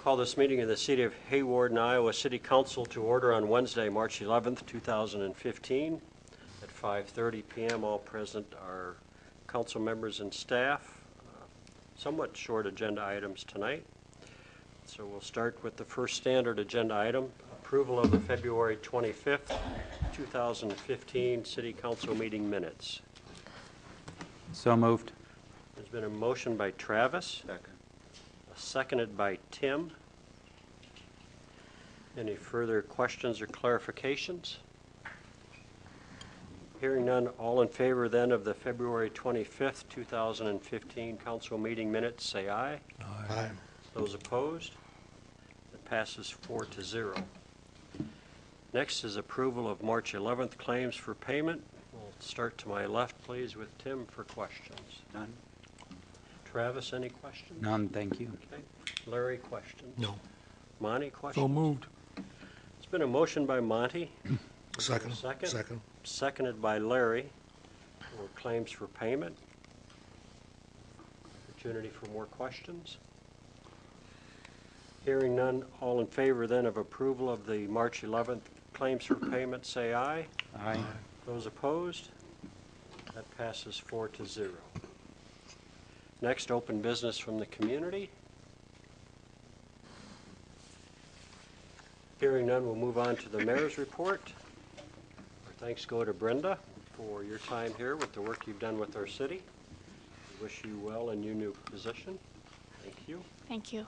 call this meeting of the City of Hawarden, Iowa City Council to order on Wednesday, March 11th, 2015 at 5:30 p.m. All present are council members and staff. Somewhat short agenda items tonight. So we'll start with the first standard agenda item, approval of the February 25th, 2015 City Council meeting minutes. So moved. There's been a motion by Travis. Second. Seconded by Tim. Any further questions or clarifications? Hearing none, all in favor then of the February 25th, 2015 council meeting minutes, say aye. Aye. Those opposed? It passes 4-0. Next is approval of March 11th claims for payment. We'll start to my left, please, with Tim for questions. None. Travis, any questions? None, thank you. Okay. Larry, questions? No. Monty, questions? So moved. It's been a motion by Monty. Second. Second. Seconded by Larry for claims for payment. Opportunity for more questions. Hearing none, all in favor then of approval of the March 11th claims for payment, say aye. Aye. Those opposed? That passes 4-0. Next, open business from the community. Hearing none, we'll move on to the mayor's report. Our thanks go to Brenda for your time here with the work you've done with our city. We wish you well in your new position. Thank you. Thank you.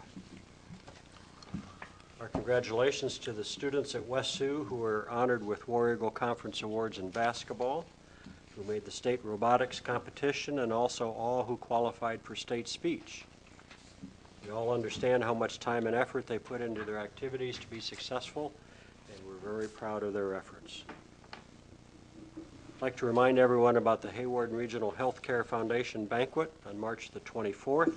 Our congratulations to the students at West Sioux who were honored with War Eagle Conference Awards in basketball, who made the state robotics competition, and also all who qualified for state speech. We all understand how much time and effort they put into their activities to be successful, and we're very proud of their efforts. I'd like to remind everyone about the Hawarden Regional Healthcare Foundation banquet on March the 24th.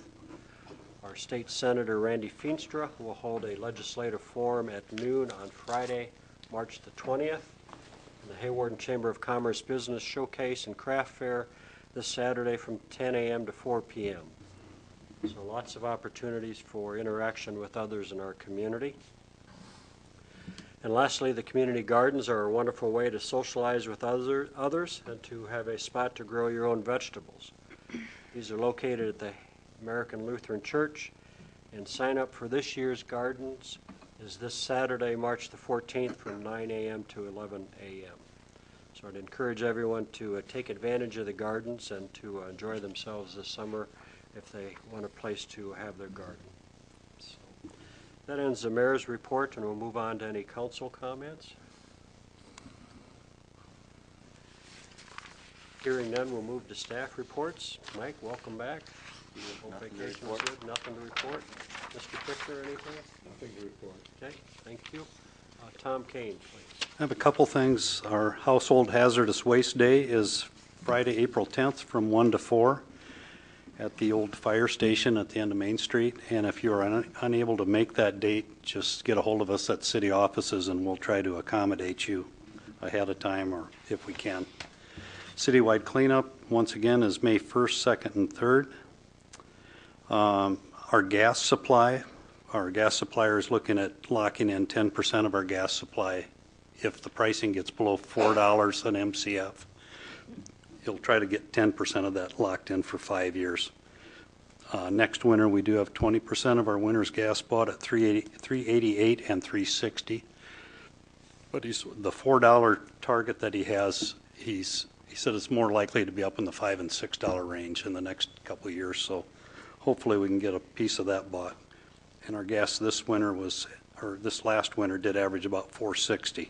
Our State Senator Randy Feenstra will hold a legislative forum at noon on Friday, March the 20th. The Hawarden Chamber of Commerce Business Showcase and Craft Fair this Saturday from 10 a.m. to 4 p.m. So lots of opportunities for interaction with others in our community. And lastly, the community gardens are a wonderful way to socialize with others and to have a spot to grow your own vegetables. These are located at the American Lutheran Church, and sign up for this year's gardens is this Saturday, March the 14th from 9 a.m. to 11 a.m. So I'd encourage everyone to take advantage of the gardens and to enjoy themselves this summer if they want a place to have their garden. So that ends the mayor's report, and we'll move on to any council comments. Hearing none, we'll move to staff reports. Mike, welcome back. Your whole vacation was good. Nothing to report. Mr. Fisher, anything? Nothing to report. Okay, thank you. Tom Kane, please. I have a couple things. Our Household Hazardous Waste Day is Friday, April 10th from 1 to 4 at the old fire station at the end of Main Street. And if you are unable to make that date, just get a hold of us at city offices and we'll try to accommodate you ahead of time or if we can. Citywide cleanup, once again, is May 1st, 2nd, and 3rd. Our gas supplier is looking at locking in 10% of our gas supply. If the pricing gets below $4 an MCF, he'll try to get 10% of that locked in for 5 years. Next winter, we do have 20% of our winter's gas bought at $3.88 and $3.60. But the $4 target that he has, he said it's more likely to be up in the $5 and $6 range in the next couple of years. So hopefully we can get a piece of that bought. And our gas this last winter did average about $4.60.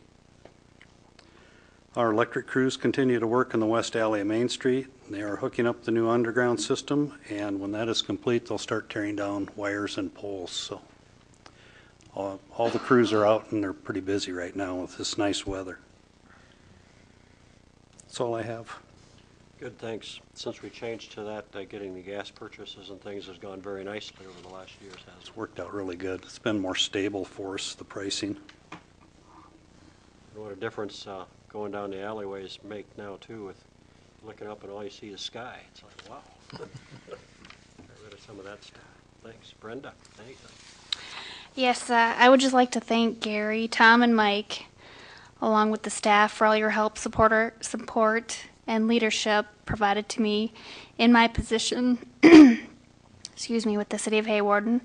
Our electric crews continue to work in the west alley of Main Street. They are hooking up the new underground system, and when that is complete, they'll start tearing down wires and poles. So all the crews are out, and they're pretty busy right now with this nice weather. That's all I have. Good, thanks. Since we changed to that, getting the gas purchases and things has gone very nicely over the last years. It's worked out really good. It's been more stable for us, the pricing. And what a difference going down the alleyways make now, too, with looking up and all you see is sky. It's like, wow. Get rid of some of that stuff. Thanks. Brenda, anything? Yes, I would just like to thank Gary, Tom, and Mike, along with the staff, for all your help, support, and leadership provided to me in my position, excuse me, with the City of Hawarden.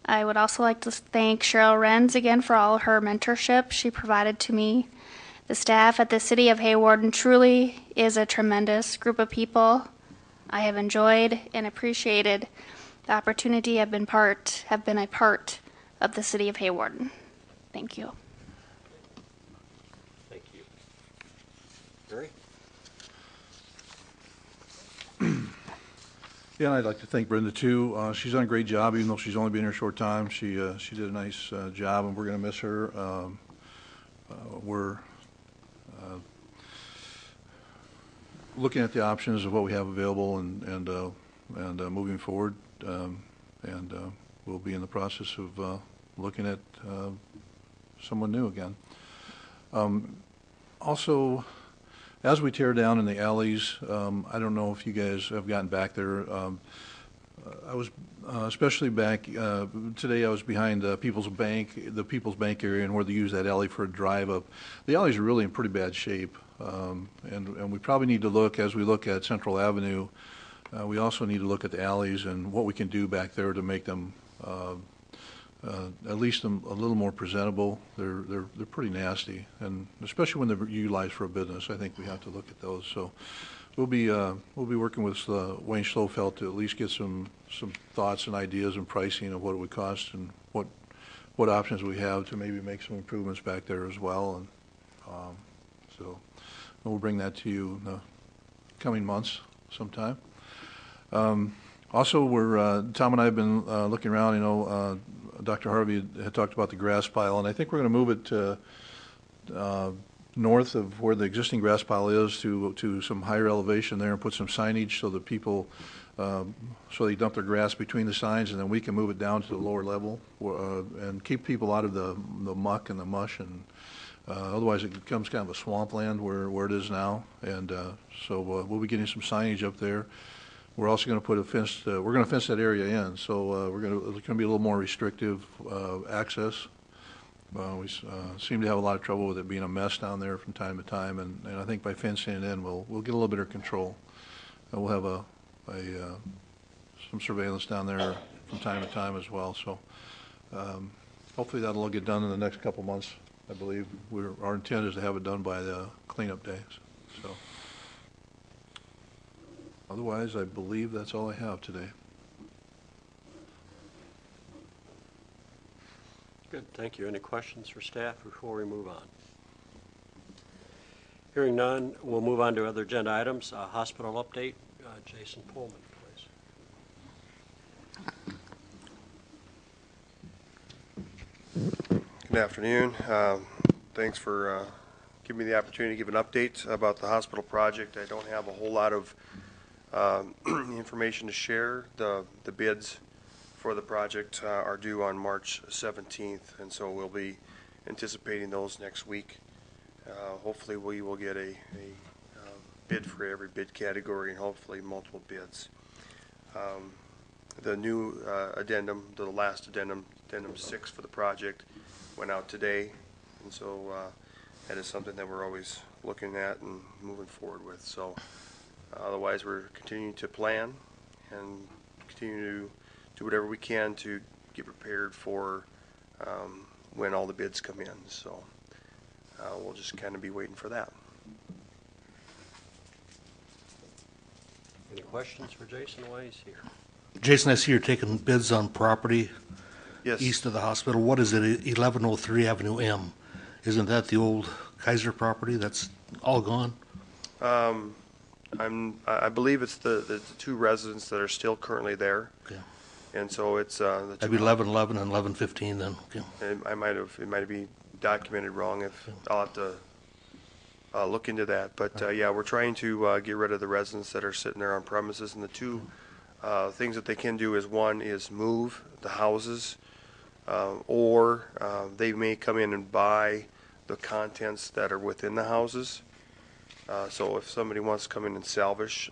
I would also like to thank Cheryl Renz again for all her mentorship she provided to me. The staff at the City of Hawarden truly is a tremendous group of people. I have enjoyed and appreciated the opportunity have been a part of the City of Hawarden. Thank you. Thank you. Gary? Yeah, and I'd like to thank Brenda too. She's done a great job, even though she's only been here a short time. She did a nice job, and we're going to miss her. We're looking at the options of what we have available and moving forward, and we'll be in the process of looking at someone new again. Also, as we tear down in the alleys, I don't know if you guys have gotten back there. I was especially back today. I was behind the People's Bank area, and where they use that alley for a drive up. The alleys are really in pretty bad shape, and we probably need to look, as we look at Central Avenue. We also need to look at the alleys and what we can do back there to make them at least a little more presentable. They're pretty nasty, and especially when they're utilized for a business, I think we have to look at those. So we'll be working with Wayne Schlofeld to at least get some thoughts and ideas and pricing of what it would cost and what options we have to maybe make some improvements back there as well. And so we'll bring that to you in the coming months sometime. Also, Tom and I have been looking around. You know, Dr. Harvey had talked about the grass pile, and I think we're going to move it to north of where the existing grass pile is to some higher elevation there, and put some signage so that people, so they dump their grass between the signs, and then we can move it down to the lower level and keep people out of the muck and the mush, and otherwise it becomes kind of a swampland where it is now. And so we'll be getting some signage up there. We're also going to put a fence. We're going to fence that area in, so it's going to be a little more restrictive access. We seem to have a lot of trouble with it being a mess down there from time to time, and I think by fencing it in, we'll get a little bit of control. We'll have some surveillance down there from time to time as well. So hopefully that'll all get done in the next couple months. I believe our intent is to have it done by the cleanup days. So. Otherwise, I believe that's all I have today. Good, thank you. Any questions for staff before we move on? Hearing none, we'll move on to other agenda items. Hospital update, Jason Pullman, please. Good afternoon. Thanks for giving me the opportunity to give an update about the hospital project. I don't have a whole lot of information to share. The bids for the project are due on March 17th, and so we'll be anticipating those next week. Hopefully we will get a bid for every bid category, and hopefully multiple bids. The new addendum, the last addendum 6 for the project, went out today, and so that is something that we're always looking at and moving forward with. So otherwise, we're continuing to plan and continue to do whatever we can to get prepared for when all the bids come in. So we'll just kind of be waiting for that. Any questions for Jason while he's here? Jason, I see you're taking bids on property Yes. east of the hospital. What is it, 1103 Avenue M? Isn't that the old Kaiser property that's all gone? I believe it's the two residents that are still currently there. Okay. And so it's the That'd be 1111 and 1115 then. Okay. it might be documented wrong. I'll have to look into that. But yeah, we're trying to get rid of the residents that are sitting there on premises. And the two things that they can do is, one is move the houses, or they may come in and buy the contents that are within the houses. So if somebody wants to come in and salvage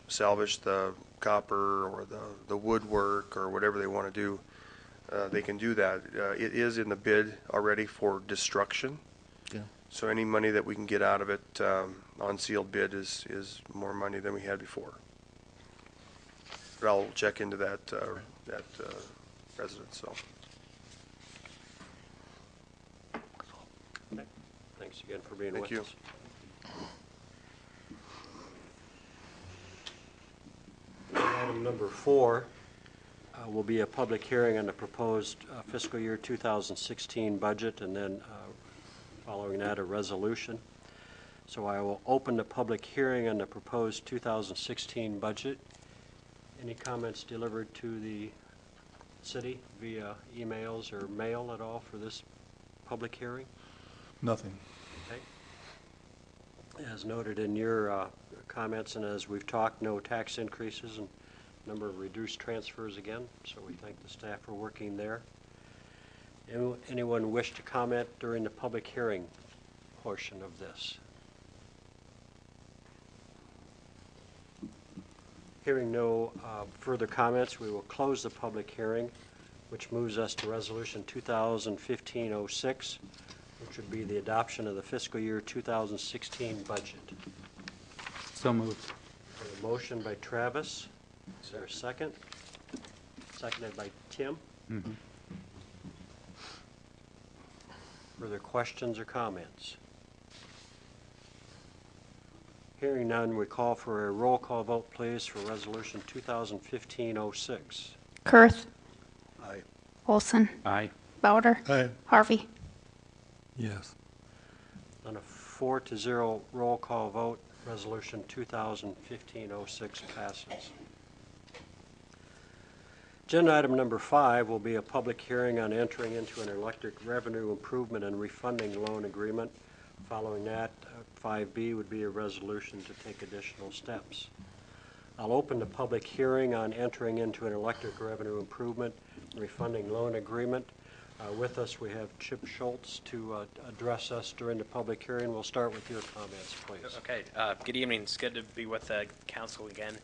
the copper or the woodwork or whatever they want to do, they can do that. It is in the bid already for destruction. Yeah. So any money that we can get out of it on sealed bid is more money than we had before. But I'll check into that resident, so. Okay. Thanks again for being with Thank you. us. Item number 4 will be a public hearing on the proposed fiscal year 2016 budget, and then following that, a resolution. So I will open the public hearing on the proposed 2016 budget. Any comments delivered to the city via emails or mail at all for this public hearing? Nothing. Okay. As noted in your comments, and as we've talked, no tax increases and number of reduced transfers again, so we thank the staff for working there. Anyone wish to comment during the public hearing portion of this? Hearing no further comments, we will close the public hearing, which moves us to Resolution 2015-06, which would be the adoption of the fiscal year 2016 budget. So moved. A motion by Travis. Is there a second? Seconded by Tim. Mm-hmm. Further questions or comments? Hearing none, we call for a roll call vote, please, for Resolution 2015-06. Kurth, Aye. Olson, Aye. Bowder, Aye. Harvey. Yes. On a 4-0 roll call vote, Resolution 2015-06 passes. Agenda item number 5 will be a public hearing on entering into an electric revenue improvement and refunding loan agreement. Following that, 5B would be a resolution to take additional steps. I'll open the public hearing on entering into an electric revenue improvement and refunding loan agreement. With us, we have Chip Schultz to address us during the public hearing. We'll start with your comments, please. Okay, good evening. It's good to be with the council again.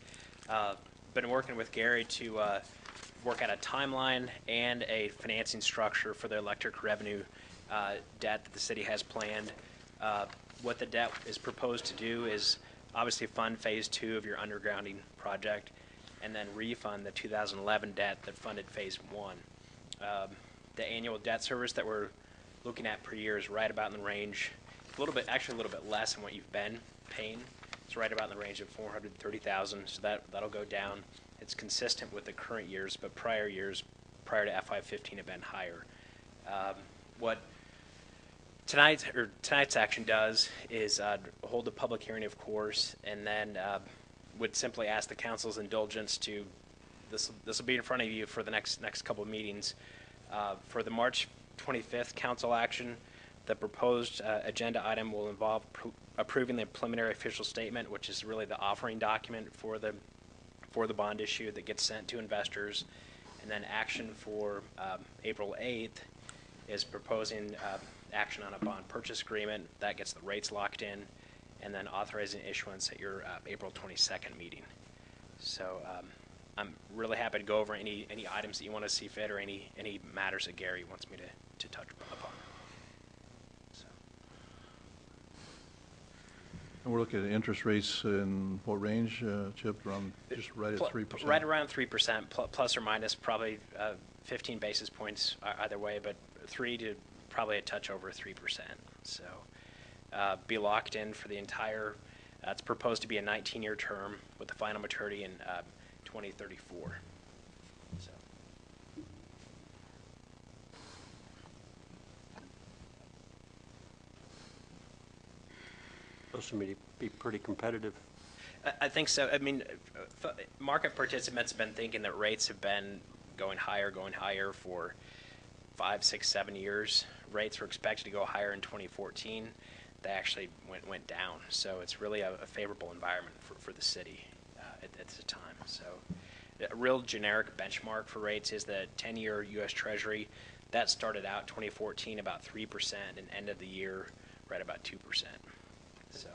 Been working with Gary to work out a timeline and a financing structure for the electric revenue debt that the city has planned. What the debt is proposed to do is obviously fund phase 2 of your undergrounding project and then refund the 2011 debt that funded phase 1. The annual debt service that we're looking at per year is right about in the range, actually a little bit less than what you've been paying. It's right about in the range of $430,000, so that'll go down. It's consistent with the current years, but prior years, prior to FY15, have been higher. What tonight's action does is hold a public hearing, of course, and then would simply ask the council's indulgence to this will be in front of you for the next couple of meetings. For the March 25th council action, the proposed agenda item will involve approving the preliminary official statement, which is really the offering document for the bond issue that gets sent to investors. And then action for April 8th is proposing action on a bond purchase agreement that gets the rates locked in, and then authorizing issuance at your April 22nd meeting. So I'm really happy to go over any items that you want to see fit or any matters that Gary wants me to touch upon. So. And we're looking at interest rates in what range, Chip? Around just right at 3%? Right around 3%, plus or minus probably 15 basis points either way, but 3 to probably a touch over 3%. So be locked in for the entire, it's proposed to be a 19-year term with the final maturity in 2034. So. Those would be pretty competitive. I think so. I mean, market participants have been thinking that rates have been going higher for 5, 6, 7 years. Rates were expected to go higher in 2014. They actually went down. So it's really a favorable environment for the city at the time. So a real generic benchmark for rates is the 10-year U.S. Treasury. That started out 2014 about 3% and end of the year right about 2%. So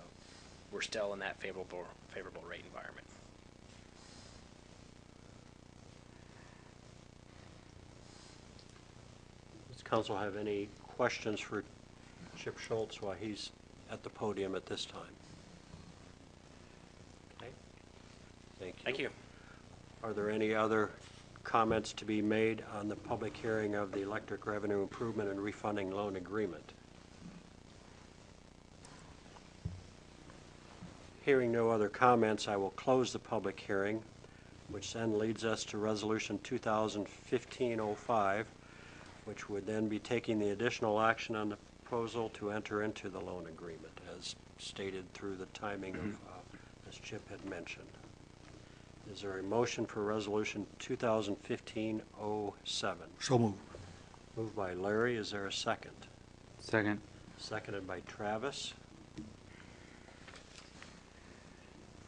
we're still in that favorable rate environment. Council have any questions for Chip Schultz while he's at the podium at this time? Okay. Thank you. Thank you. Are there any other comments to be made on the public hearing of the electric revenue improvement and refunding loan agreement? Hearing no other comments, I will close the public hearing, which then leads us to Resolution 2015-05, which would then be taking the additional action on the proposal to enter into the loan agreement, as stated through the timing of, as Chip had mentioned. Is there a motion for Resolution 2015-07? So moved. Moved by Larry. Is there a second? Second. Seconded by Travis.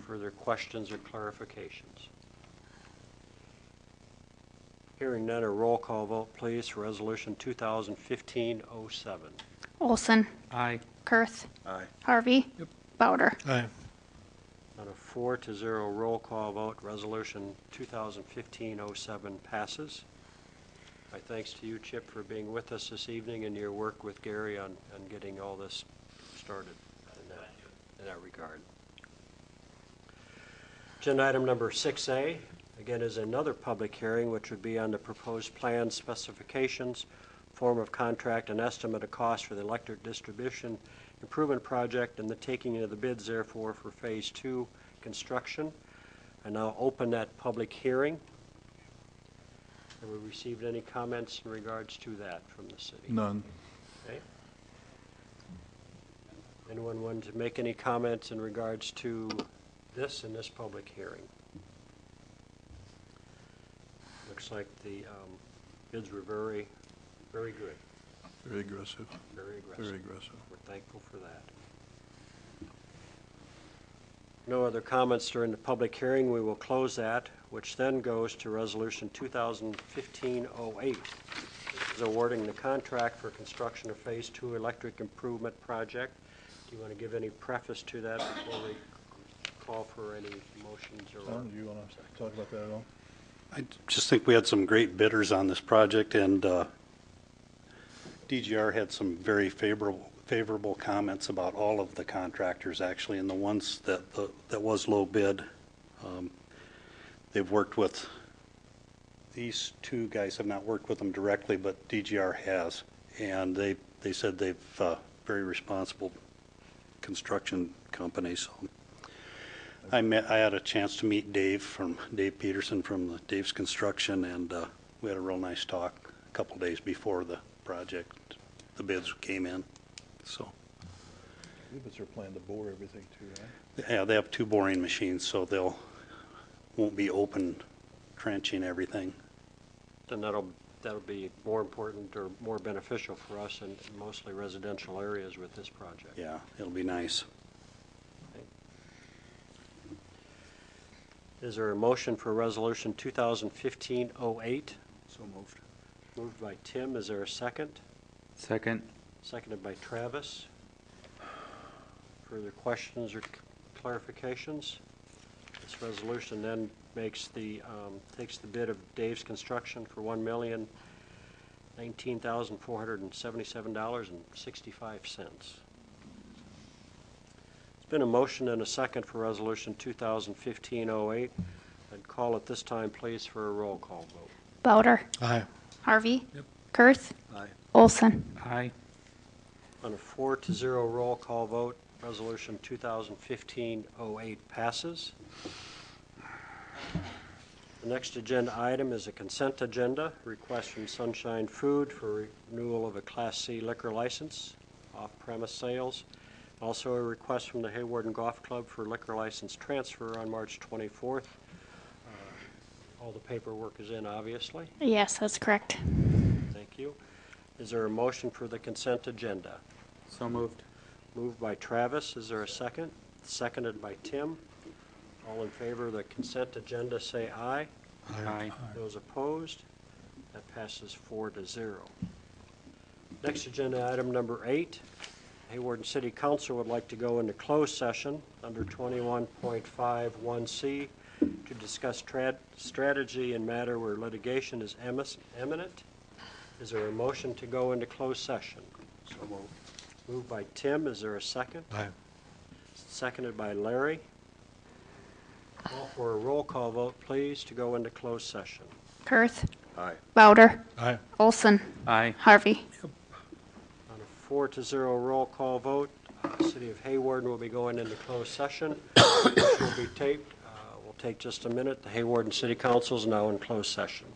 Further questions or clarifications? Hearing none, a roll call vote, please, for Resolution 2015-07. Olson. Aye. Kurth. Aye. Harvey. Bowder. Aye. On a 4-0 roll call vote, Resolution 2015-07 passes. My thanks to you, Chip, for being with us this evening and your work with Gary on getting all this started in that regard. Agenda item number 6A, again, is another public hearing, which would be on the proposed plan specifications, form of contract, and estimate of cost for the electric distribution improvement project and the taking of the bids, therefore, for Phase 2 construction. I now open that public hearing. Have we received any comments in regards to that from the city? None. Okay. Anyone want to make any comments in regards to this in this public hearing? Looks like the bids were very, very good, Very aggressive. very aggressive. Very aggressive. We're thankful for that. No other comments during the public hearing. We will close that, which then goes to Resolution 2015-08. This is awarding the contract for construction of Phase 2 electric improvement project. Do you want to give any preface to that before we call for any motions or? Tom, do you want to talk about that at all? I just think we had some great bidders on this project, and DGR had some very favorable comments about all of the contractors, actually, and the ones that was low bid. They've worked with, these two guys have not worked with them directly, but DGR has, and they said they've very responsible construction companies. So I had a chance to meet Dave Peterson from Dave's Construction, and we had a real nice talk a couple days before the project, the bids came in. So, I believe it's their plan to bore everything too, right? yeah, they have 2 boring machines, so won't be open trenching everything. Then that'll be more important or more beneficial for us in mostly residential areas with this project. Yeah, it'll be nice. Is there a motion for Resolution 2015-08? So moved. Moved by Tim. Is there a second? Second. Seconded by Travis. Further questions or clarifications? This resolution then takes the bid of Dave's Construction for $1,019,477.65. Been a motion and a second for Resolution 2015-08. I'd call at this time, please, for a roll call vote. Bowder. Aye. Harvey. Kurth. Aye. Olson. Aye. On a 4-0 roll call vote, Resolution 2015-08 passes. The next agenda item is a consent agenda, request from Sunshine Food for renewal of a Class C liquor license, off-premise sales. Also a request from the Hawarden Golf Club for liquor license transfer on March 24th. All the paperwork is in, obviously. Yes, that's correct. Thank you. Is there a motion for the consent agenda? So moved. Moved by Travis. Is there a second? Seconded by Tim. All in favor of the consent agenda, say aye. Aye. Those opposed? That passes 4-0. Next agenda item number 8. Hawarden City Council would like to go into closed session under 21.51C to discuss strategy in matter where litigation is imminent. Is there a motion to go into closed session? So moved. Moved by Tim. Is there a second? Aye. Seconded by Larry. Call for a roll call vote, please, to go into closed session. Kurth, Aye. Bowder, Aye. Olson, Aye. Harvey. On a 4-0 roll call vote, City of Hawarden will be going into closed session, which will be taped. We'll take just a minute. The Hawarden City Council is now in closed session.